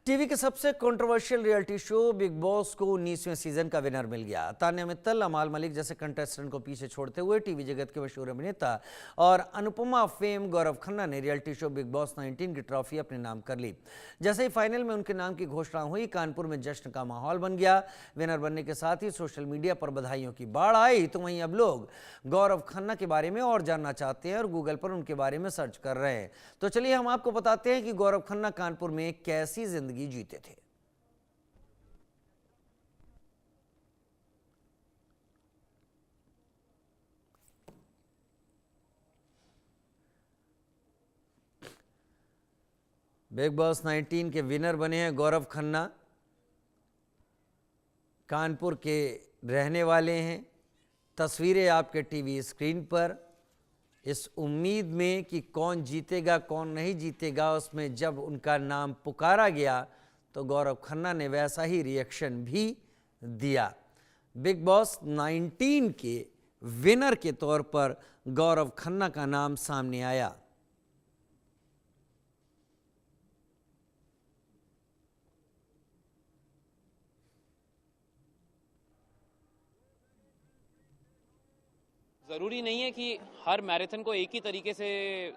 TV के सबसे controversial reality show big boss को 19वें सीजन का विनर मिल गया। तान्या मित्तल, अमाल मलिक जैसे कंटेस्टेंट को पीछे छोड़ते हुए टीवी जगत के मशहूर अभिनेता और अनुपमा फेम गौरव खन्ना ने रियलिटी शो बिग बॉस 19 की ट्रॉफी अपने नाम कर ली। जैसे ही फाइनल में उनके नाम की घोषणा हुई, कानपुर में जश्न का माहौल बन गया। विनर बनने के साथ ही सोशल मीडिया पर बधाइयों की बाढ़ आई। तो वहीं अब लोग गौरव खन्ना के बारे में और जानना चाहते हैं और गूगल पर उनके बारे में सर्च कर रहे हैं। तो चलिए हम आपको बताते हैं कि गौरव खन्ना कानपुर में कैसी जिंदगी जीते थे। बिग बॉस 19 के विनर बने हैं गौरव खन्ना। कानपुर के रहने वाले हैं। तस्वीरें आपके टीवी स्क्रीन पर। इस उम्मीद में कि कौन जीतेगा कौन नहीं जीतेगा, उसमें जब उनका नाम पुकारा गया तो गौरव खन्ना ने वैसा ही रिएक्शन भी दिया। बिग बॉस 19 के विनर के तौर पर गौरव खन्ना का नाम सामने आया। ज़रूरी नहीं है कि हर मैराथन को एक ही तरीके से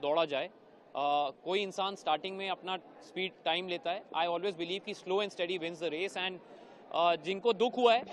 दौड़ा जाए। कोई इंसान स्टार्टिंग में अपना स्पीड टाइम लेता है। आई ऑलवेज बिलीव कि slow and steady wins the race. And जिनको दुख हुआ है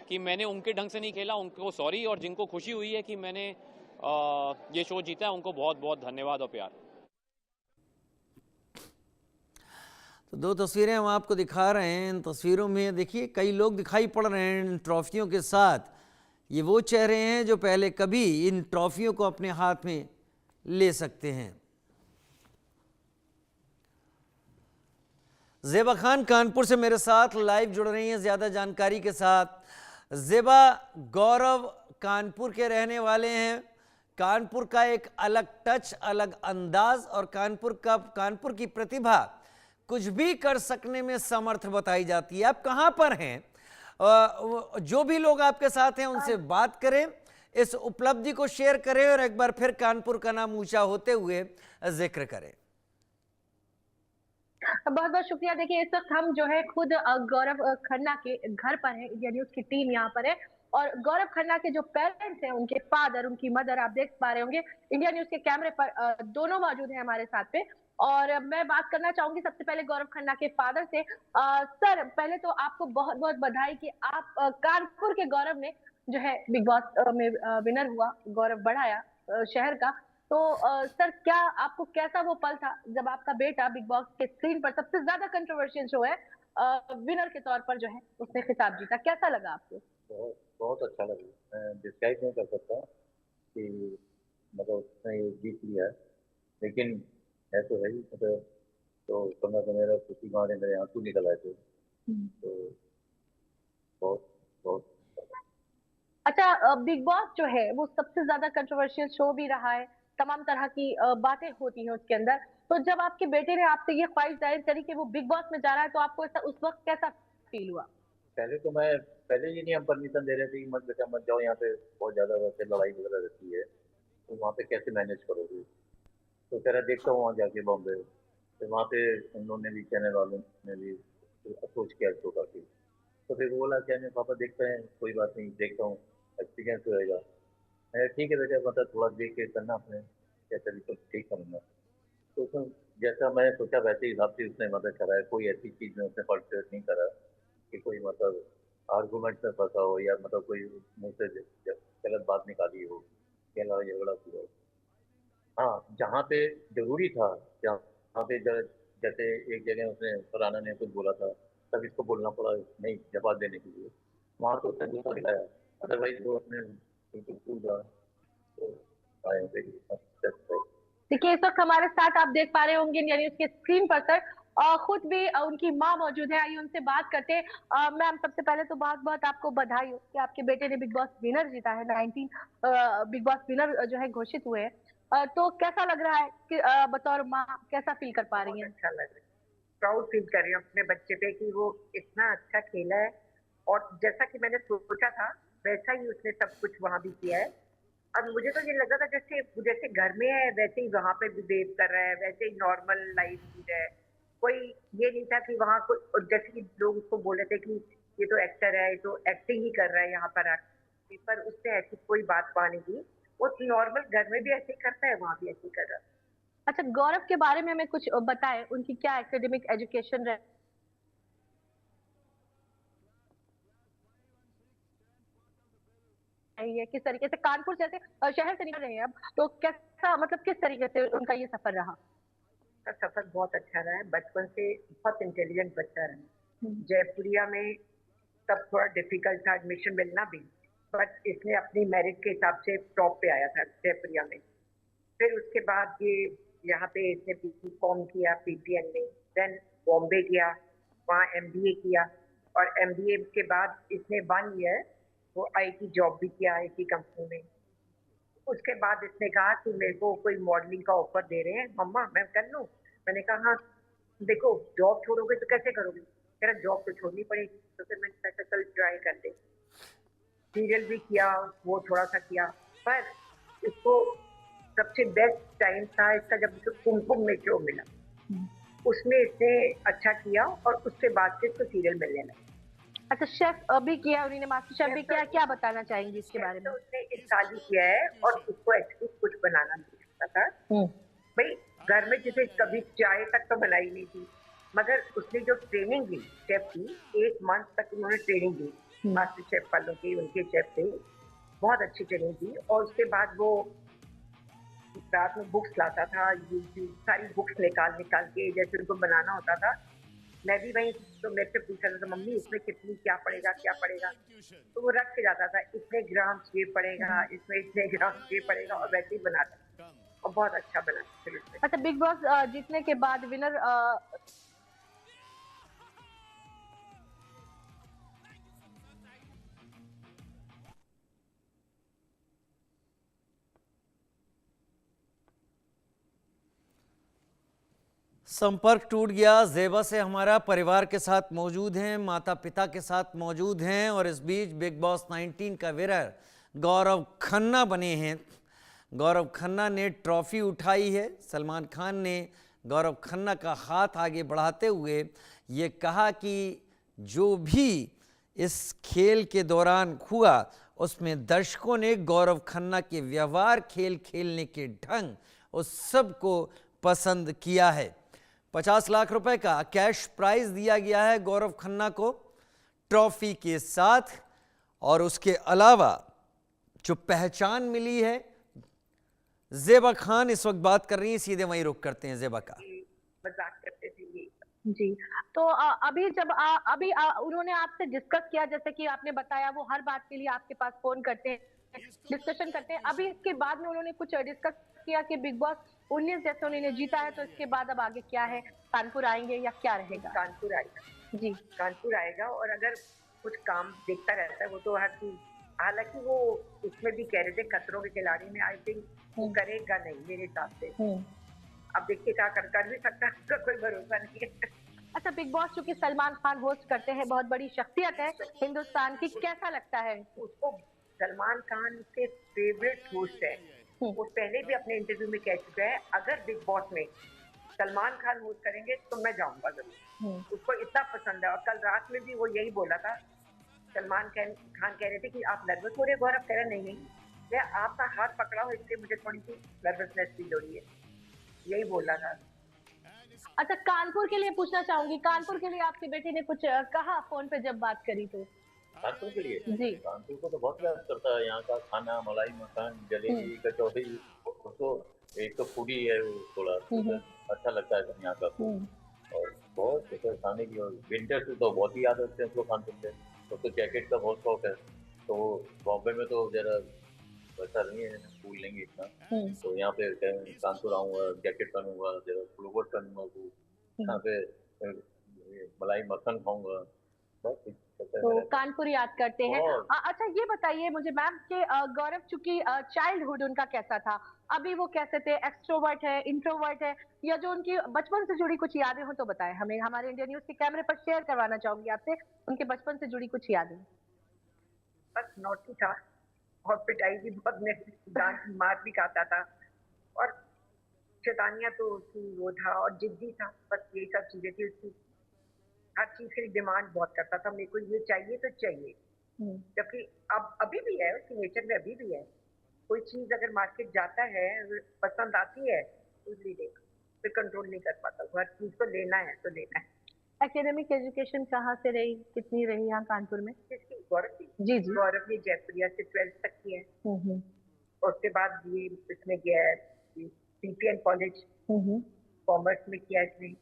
कि मैंने उनके ढंग से नहीं खेला, उनको सॉरी। और जिनको खुशी हुई है कि मैंने ये शो जीता है, उनको बहुत बहुत धन्यवाद और प्यार। तो दो तस्वीरें हम आपको दिखा रहे हैं। इन तस्वीरों में देखिए कई लोग दिखाई पड़ रहे हैं इन ट्रॉफियों के साथ। ये वो चेहरे हैं जो पहले कभी इन ट्रॉफियों को अपने हाथ में ले सकते हैं। ज़ेबा खान कानपुर से मेरे साथ लाइव जुड़ रही हैं ज़्यादा जानकारी के साथ। ज़ेबा, गौरव कानपुर के रहने वाले हैं। कानपुर का एक अलग टच, अलग अंदाज और कानपुर की प्रतिभा कुछ भी कर सकने में समर्थ बताई जाती है। आप कहाँ पर हैं? जो भी लोग आपके साथ हैं उनसे बात करें, इस उपलब्धि को शेयर करें और एक बार फिर कानपुर का नाम ऊंचा होते हुए जिक्र करें। बहुत बहुत शुक्रिया। देखिए, इस वक्त हम जो है खुद गौरव खन्ना के घर पर है। इंडिया न्यूज की टीम यहाँ पर है और गौरव खन्ना के जो पेरेंट्स हैं, उनके फादर, उनकी मदर, आप देख पा रहे होंगे इंडिया न्यूज के कैमरे पर दोनों मौजूद हैं हमारे साथ पे। और मैं बात करना चाहूंगी सबसे पहले गौरव खन्ना के फादर से। सर, पहले तो आपको बहुत बहुत बधाई कि आप कानपुर के गौरव ने जो है बिग बॉस में विनर हुआ, गौरव बढ़ाया शहर का। तो सर, क्या आपको कैसा वो पल था जब आपका बेटा बिग बॉस के स्क्रीन पर सबसे ज्यादा कंट्रोवर्शियल शो है विनर के तौर पर जो है उसने खिताब जीता, कैसा लगा आपको? बहुत बहुत अच्छा लगा। मैं डिस्क्राइब नहीं कर सकता कि मतलब उसने ये जीत लिया है, लेकिन है तो है ही। मतलब तो समय तो मेरा खुशी मारे मेरे आंसू निकल आए थे। तो बहुत बहुत अच्छा, बिग बॉस जो है वो सबसे ज्यादा कंट्रोवर्शियल शो भी रहा है। तमाम तरह की बातें होती हैं उसके अंदर। तो जब आपके बेटे ने आपसे ये ख्वाहिश जाहिर करी कि वो बिग बॉस में जा रहा है, तो आपको ऐसा उस वक्त कैसा फील हुआ? पहले ये नहीं हम परमिशन दे रहे थे कि मत बेटा मत जाओ, यहाँ पे बहुत ज्यादा वैसे लड़ाई वगैरह रहती है, तो वहाँ पे कैसे मैनेज करोगे। तो कह रहा देखता हूँ वहाँ जाके बॉम्बे। तो वहाँ पे उन्होंने भी, चैनल वालों ने भी अप्रोच किया शो काफी। तो फिर वो बोला क्या नहीं पापा देखते हैं, कोई बात नहीं, देखता हूँ, एक्सपीरियंस रहेगा। मैं ठीक है बेटा, मतलब थोड़ा देख के करना अपने, क्या तरीके ठीक करूँगा। तो उसमें जैसा मैंने सोचा वैसे हिसाब से उसने मदद करा है। कोई ऐसी चीज़ में उसने पार्टिसिपेट नहीं करा कि कोई मतलब आर्गूमेंट में फंसा हो या मतलब कोई मुंह से गलत बात निकाली हो या लड़ाई झगड़ा हुआ हो। हाँ, जहाँ पे जरूरी था, जहाँ पे जैसे एक जगह उसने फलाना ने कुछ बोला था, तब इसको बोलना पड़ा नहीं जवाब देने के लिए, वहाँ तो उसने दूसरा दिखाया। अदरवाइज वो अपने बिल्कुल कूल रहा। तो आए थे। देखिए, इस वक्त हमारे साथ आप देख पा रहे होंगे इंडिया न्यूज के स्क्रीन पर सर, खुद भी उनकी माँ मौजूद है। आइए उनसे बात करते हैं। मैम, सबसे पहले तो बहुत बहुत आपको बधाई हो कि आपके बेटे ने बिग बॉस विनर जीता है। 19 बिग बॉस विनर जो है घोषित हुए हैं। तो कैसा लग रहा है कि बतौर माँ कैसा फील कर पा रही हैं? अच्छा लग रहा है, प्राउड फील कर रही हूँ अपने बच्चे पे कि वो इतना अच्छा खेला है और जैसा कि मैंने सोचा था वैसा ही उसने सब कुछ वहां भी किया है। और मुझे तो ये लगा था जैसे जैसे घर में है वैसे ही वहां पे बिहेव कर रहा है, वैसे ही नॉर्मल लाइफ जी रहा है, कोई ये नहीं था कि वहाँ कोई, और जैसे कि लोग उसको बोल रहे थे कि ये तो एक्टर है, ये तो एक्टिंग ही कर रहा है यहाँ पर आके, पर उसने ऐसी कोई बात वहाँ नहीं की। वो नॉर्मल घर में भी ऐसे ही करता है, वहाँ भी ऐसे ही कर रहा है। अच्छा, गौरव के बारे में हमें कुछ बताएं, उनकी क्या एकेडमिक एजुकेशन रही है, किस तरीके से कानपुर जैसे शहर से निकल रहे हैं अब, तो कैसा, मतलब किस तरीके से उनका ये सफर रहा? का सफर बहुत अच्छा रहा है, बचपन से बहुत इंटेलिजेंट बच्चा रहा। जयपुरिया में तब थोड़ा डिफिकल्ट था एडमिशन मिलना भी, बट इसने अपनी मेरिट के हिसाब से टॉप पे आया था जयपुरिया में। फिर उसके बाद ये यहाँ पे इसने बीकॉम किया पीटीएन में, देन बॉम्बे गया, वहाँ एमबीए किया, और एमबीए के बाद इसने 1 ईयर वो आईटी जॉब भी किया आईटी कंपनी में। उसके बाद इसने कहा कि मेरे को कोई मॉडलिंग का ऑफर दे रहे हैं, मम्मा मैं कर लूं? मैंने कहा हाँ, देखो जॉब छोड़ोगे तो कैसे करोगे? कह रहा जॉब तो छोड़नी पड़ेगी। तो फिर मैंने कहा चल ट्राई कर दे। सीरियल भी किया, वो थोड़ा सा किया, पर इसको सबसे बेस्ट टाइम था इसका जब इसको कुमकुम में शो मिला, उसमें इसने अच्छा किया, और उसके बाद से इसको सीरियल मिलने लगा। अच्छा, शेफ भी किया उन्होंने, मास्टर शेफ भी किया, क्या बताना चाहेंगी इसके बारे में? तो उसने 1 साल ही किया है, और उसको एक्चुअली कुछ बनाना नहीं आता था। भाई घर में जैसे कभी चाय तक तो बनाई नहीं थी, मगर उसने जो ट्रेनिंग ली शेफ की, 1 मंथ तक उन्होंने ट्रेनिंग दी मास्टर शेफ वालों की, उनके शेफ से बहुत अच्छी ट्रेनिंग दी। और उसके बाद वो रात में बुक्स लाता था, यूट्यूब सारी बुक्स निकाल के जैसे उनको बनाना होता था। मैं भी वहीं, तो मेरे से पूछा था मम्मी इसमें कितनी क्या पड़ेगा, तो वो रख के जाता था, इतने ग्राम ये पड़ेगा, इसमें इतने ग्राम ये पड़ेगा, और वैसे ही बनाता, और बहुत अच्छा बना फिर उसमें। अच्छा, बिग बॉस जीतने के बाद विनर संपर्क टूट गया। ज़ेबा से हमारा परिवार के साथ मौजूद हैं, माता पिता के साथ मौजूद हैं, और इस बीच बिग बॉस 19 का विनर गौरव खन्ना बने हैं। गौरव खन्ना ने ट्रॉफी उठाई है। सलमान खान ने गौरव खन्ना का हाथ आगे बढ़ाते हुए ये कहा कि जो भी इस खेल के दौरान हुआ उसमें दर्शकों ने गौरव खन्ना के व्यवहार, खेल खेलने के ढंग, उस सब को पसंद किया है। 50 लाख रुपए का कैश प्राइज दिया गया है गौरव खन्ना को ट्रॉफी के साथ, और उसके अलावा जो पहचान मिली है, ज़ेबा खान इस वक्त बात कर रही हैं, सीधे वहीं रुक करते हैं ज़ेबा का। मजाक करते थे ये। जी। तो अभी जब उन्होंने आपसे डिस्कस किया, जैसे कि आपने बताया वो हर बात के लिए आपके पास फोन करते हैं, डिस्कशन करते हैं, अभी इसके बाद में उन्होंने कुछ डिस्कस किया कि बिग बॉस 19 जैसे उन्होंने जीता है, तो इसके बाद अब आगे क्या है, कानपुर आएंगे या क्या रहेगा? कानपुर आएगा जी, कानपुर आएगा, और अगर कुछ काम देखता रहता है वो तो हर चीज, हालांकि वो उसमें भी कह रहे थे खतरों के खिलाड़ी में, आई थिंक वो करेगा नहीं मेरे हिसाब से। अब देखिए क्या कर भी सकता है, उसका कोई भरोसा नहीं है। अच्छा, बिग बॉस चूंकि सलमान खान होस्ट करते हैं, बहुत बड़ी शख्सियत है हिंदुस्तान की, कैसा लगता है? उसको सलमान खान के फेवरेट होस्ट है। वो पहले भी अपने इंटरव्यू में कह चुका है, अगर बिग बॉस में सलमान खान होस्ट करेंगे तो मैं जाऊंगा जरूर। उसको इतना पसंद है, और कल रात में भी वो यही बोला था। सलमान खान कह रहे थे कि आप नर्वस हो रहे, गौरव कह रहे नहीं, मैं आपका हाथ पकड़ा हूँ इसलिए मुझे थोड़ी सी नर्वसनेस फील हो रही है, यही बोला था। अच्छा, कानपुर के लिए पूछना चाहूंगी, कानपुर के लिए आपके बेटे ने कुछ कहा फोन पे जब बात करी तो? कानपुर के लिए जी। कानपुर को तो बहुत प्यार करता है, यहाँ का खाना, मलाई मकान, जलेबी, कचौड़ी, उसको एक तो फूडी है वो, थोड़ा अच्छा लगता है यहाँ का फूड, और बहुत खाने की। और विंटर से तो बहुत ही याद रखते हैं उसको कानपुर से, तो जैकेट का बहुत शौक है, तो बॉम्बे में तो जरा वैसा नहीं है, फूल लेंगे इतना, तो यहाँ पे कानपुर आऊंगा, जैकेट पहनूंगा, जरा फ्लोवर पहनूंगा, यहाँ पे मलाई मक्खन खाऊंगा, बहुत तो कानपुर याद करते हैं। अच्छा, ये बताइए मुझे मैम कि गौरव चूंकि चाइल्डहुड उनका कैसा था, अभी वो कैसे थे, एक्सट्रोवर्ट है, इंट्रोवर्ट है, या जो उनकी बचपन से जुड़ी कुछ यादें हो तो बताएं हमें, हमारे इंडिया न्यूज के कैमरे पर शेयर करवाना चाहूंगी आपसे उनके बचपन से जुड़ी कुछ यादें। बस नोटी था, और पिटाई भी बहुत, डांट मार भी खाता था, और शैतानियां तो उसकी वो था और जिद्दी था, बस यही सब चीजें थी उसकी। हर चीज की डिमांड बहुत करता था, मेरे को ये चाहिए तो चाहिए। जबकि अब अभी भी है, उसकी नेचर में अभी भी है। कोई चीज अगर मार्केट जाता है, अगर पसंद आती है तो ले लेगा, फिर कंट्रोल नहीं कर पाता। हर चीज को लेना है तो लेना है। एकेडमिक एजुकेशन कहाँ से रही, कितनी रही यहाँ कानपुर में? इसकी गौरव की, जी जी। गौरव ने जयपुरिया से 12th तक की है। हम्म और उसके बाद ये इसमें गया है सीपीएन कॉलेज, हम्म कॉमर्स में किया इसने।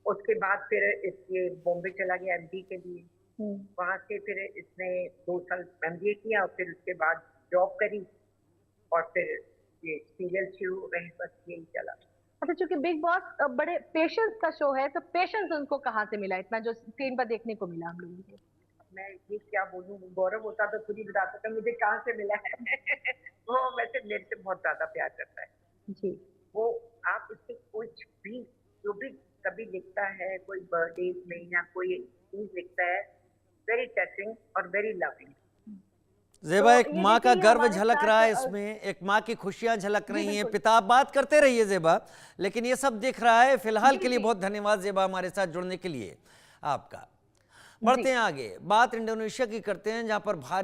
उसके बाद फिर इसके बॉम्बे चला गया एमबी के लिए। वहां से फिर इसने 2 साल एमबीए किया और फिर उसके बाद जॉब करी और फिर ये सीरियल शुरू रहे, बस यही चला। अच्छा, चूंकि बिग बॉस बड़े पेशेंस का शो है, तो पेशेंस उनको कहाँ से मिला इतना, जो स्क्रीन पर देखने को मिला हम लोगों को? मैं ये क्या बोलूं, गौरव होता तो खुद ही बताता था मुझे कहाँ से मिला है। वो वैसे मेरे से बहुत ज्यादा प्यार करता है जी। वो। आप उससे कुछ भी जो भी कभी लिखता है, कोई बर्थडे में या कोई चीज लिखता है, वेरी टचिंग और वेरी लविंग। ज़ेबा, तो एक ये माँ का देखिए गर्व हमारे झलक साथ, रहा है इसमें, एक माँ की खुशियां झलक जी, रही हैं। बिल्कुल। पिता, आप बात करते रहिए ज़ेबा, लेकिन ये सब दिख रहा है फिलहाल जी, के लिए। जी। बहुत धन्यवाद ज़ेबा हमारे साथ जुड़ने के लिए आपका। जी। बढ़ते हैं आगे, बात इंडोनेशिया की करते हैं, जहां पर भारी